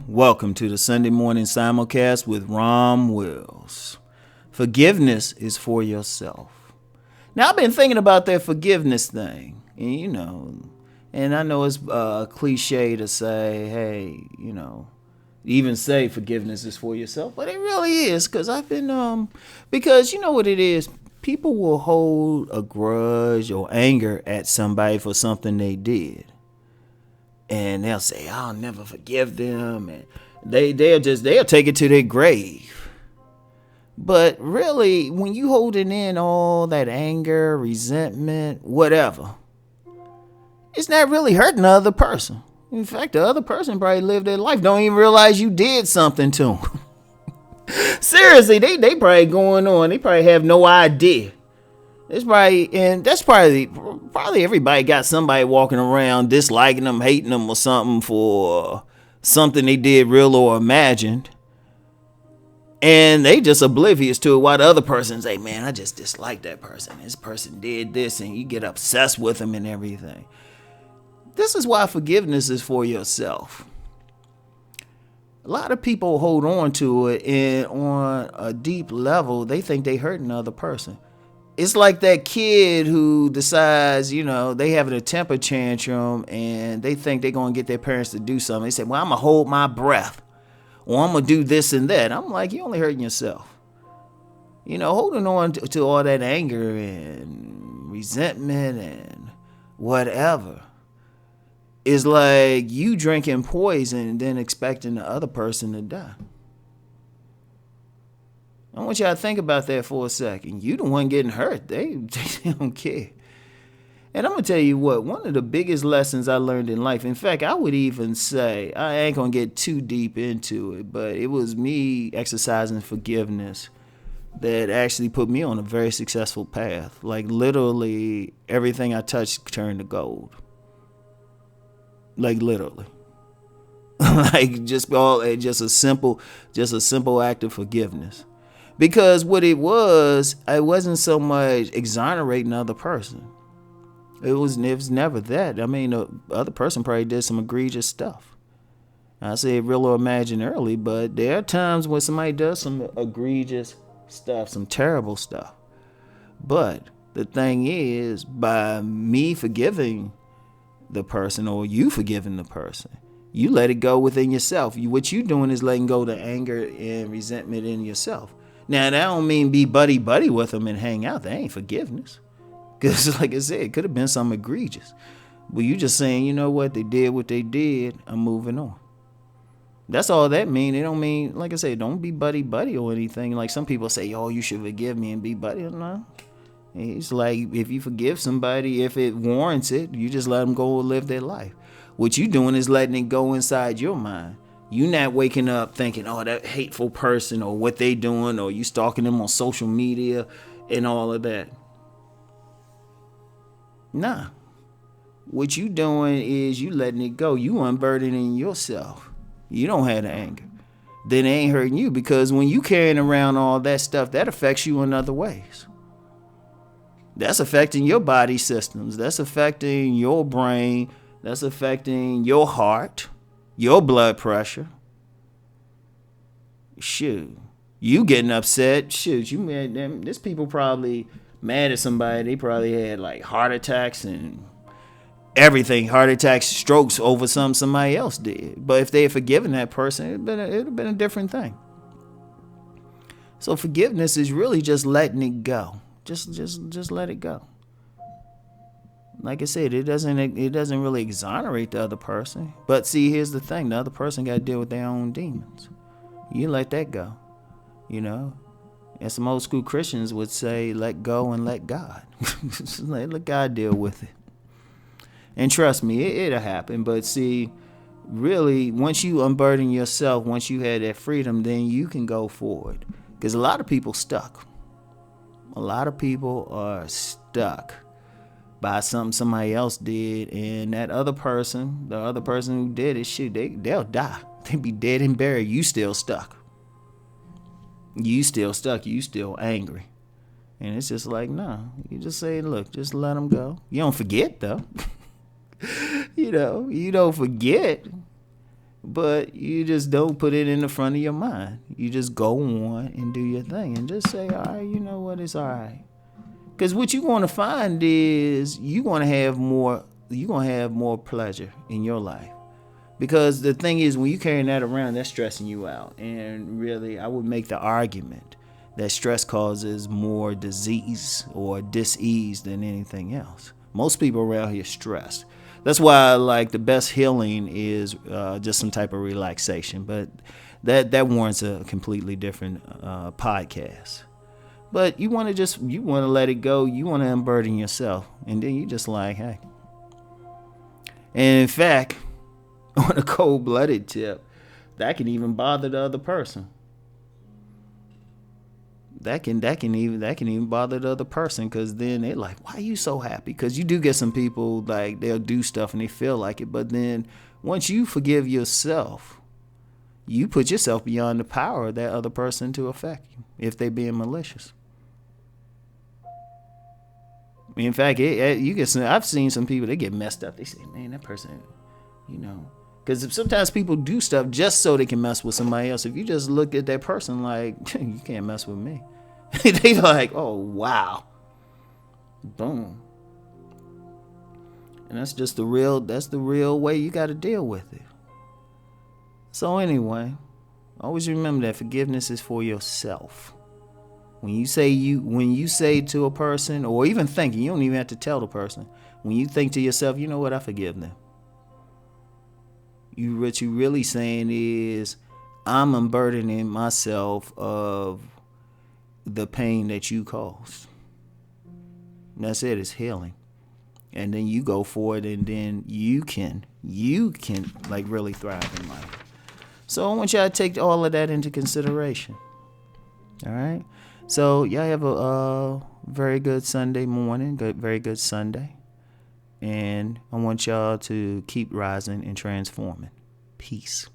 Welcome to the Sunday morning simulcast with Rom Wills. Forgiveness is for yourself. Now, I've been thinking about that forgiveness thing, and I know it's cliche to say, hey, even say forgiveness is for yourself, but it really is, because because you know what it is? People will hold a grudge or anger at somebody for something they did. And they'll say, I'll never forgive them. And they'll take it to their grave. But really, when you holding in all that anger, resentment, whatever, it's not really hurting the other person. In fact, the other person probably lived their life, don't even realize you did something to them. Seriously, they probably going on. They probably have no idea. That's probably everybody got somebody walking around disliking them, hating them or something for something they did real or imagined. And they just oblivious to it while the other person say, man, I just dislike that person. This person did this, and you get obsessed with them and everything. This is why forgiveness is for yourself. A lot of people hold on to it, and on a deep level, they think they hurting the other person. It's like that kid who decides, they having a temper tantrum and they think they're going to get their parents to do something. They say, well, I'm going to hold my breath, or I'm going to do this and that. I'm like, you're only hurting yourself. Holding on to all that anger and resentment and whatever is like you drinking poison and then expecting the other person to die. I want y'all to think about that for a second. You the one getting hurt. They don't care. And I'm going to tell you what, one of the biggest lessons I learned in life, in fact, I would even say, I ain't going to get too deep into it, but it was me exercising forgiveness that actually put me on a very successful path. Like literally everything I touched turned to gold. Like literally. Like just a simple act of forgiveness. Because what it wasn't so much exonerating the other person. It was never that. I mean, the other person probably did some egregious stuff. I said real or imaginarily, but there are times when somebody does some egregious stuff, some terrible stuff. But the thing is, by me forgiving the person or you forgiving the person, you let it go within yourself. What you doing is letting go the anger and resentment in yourself. Now, that don't mean be buddy-buddy with them and hang out. That ain't forgiveness. Because, like I said, it could have been something egregious. But you just saying, you know what, they did what they did, I'm moving on. That's all that mean. It don't mean, like I said, don't be buddy-buddy or anything. Like some people say, oh, you should forgive me and be buddy. No. It's like if you forgive somebody, if it warrants it, you just let them go and live their life. What you doing is letting it go inside your mind. You not waking up thinking, oh, that hateful person or what they doing, or you stalking them on social media and all of that. Nah. What you doing is you letting it go. You unburdening yourself. You don't have the anger. Then it ain't hurting you, because when you carrying around all that stuff, that affects you in other ways. That's affecting your body systems. That's affecting your brain. That's affecting your heart. Your blood pressure. Shoot. You getting upset. Shoot, you mad them. This people probably mad at somebody. They probably had like heart attacks and everything. Heart attacks, strokes over somebody else did. But if they had forgiven that person, it'd have been a different thing. So forgiveness is really just letting it go. Just let it go. Like I said, it doesn't really exonerate the other person. But see, here's the thing. The other person got to deal with their own demons. You let that go. As some old school Christians would say, let go and let God. Let God deal with it. And trust me, it'll happen. But see, really, once you unburden yourself, once you have that freedom, then you can go forward. Because a lot of people stuck. A lot of people are stuck. by something somebody else did, and that other person, the other person who did it, shit, they'll die. They be dead and buried. You still stuck. You still stuck. You still angry. And it's just like, no. You just say, look, just let them go. You don't forget, though. You know, you don't forget, but you just don't put it in the front of your mind. You just go on and do your thing and just say, all right, you know what, it's all right. Because what you're going to find is you're going to have more pleasure in your life. Because the thing is, when you're carrying that around, that's stressing you out. And really, I would make the argument that stress causes more disease or dis-ease than anything else. Most people around here stressed. That's why, like, the best healing is just some type of relaxation. But that warrants a completely different podcast. But you want to let it go. You want to unburden yourself. And then you just like, hey. And in fact, on a cold-blooded tip, that can even bother the other person. That can even bother the other person, because then they're like, why are you so happy? Because you do get some people, like, they'll do stuff and they feel like it. But then once you forgive yourself, you put yourself beyond the power of that other person to affect you if they're being malicious. In fact, I've seen some people, they get messed up. They say, man, that person, you know. Because sometimes people do stuff just so they can mess with somebody else. If you just look at that person like, you can't mess with me. They like, oh, wow. Boom. And that's the real way you got to deal with it. So anyway, always remember that forgiveness is for yourself. When you say to a person, or even thinking, you don't even have to tell the person. When you think to yourself, you know what, I forgive them. What you really saying is, I'm unburdening myself of the pain that you caused. And that's it. It's healing. And then you go for it, and then you can like really thrive in life. So I want y'all to take all of that into consideration. All right. So y'all have a very good Sunday morning. Very good Sunday. And I want y'all to keep rising and transforming. Peace.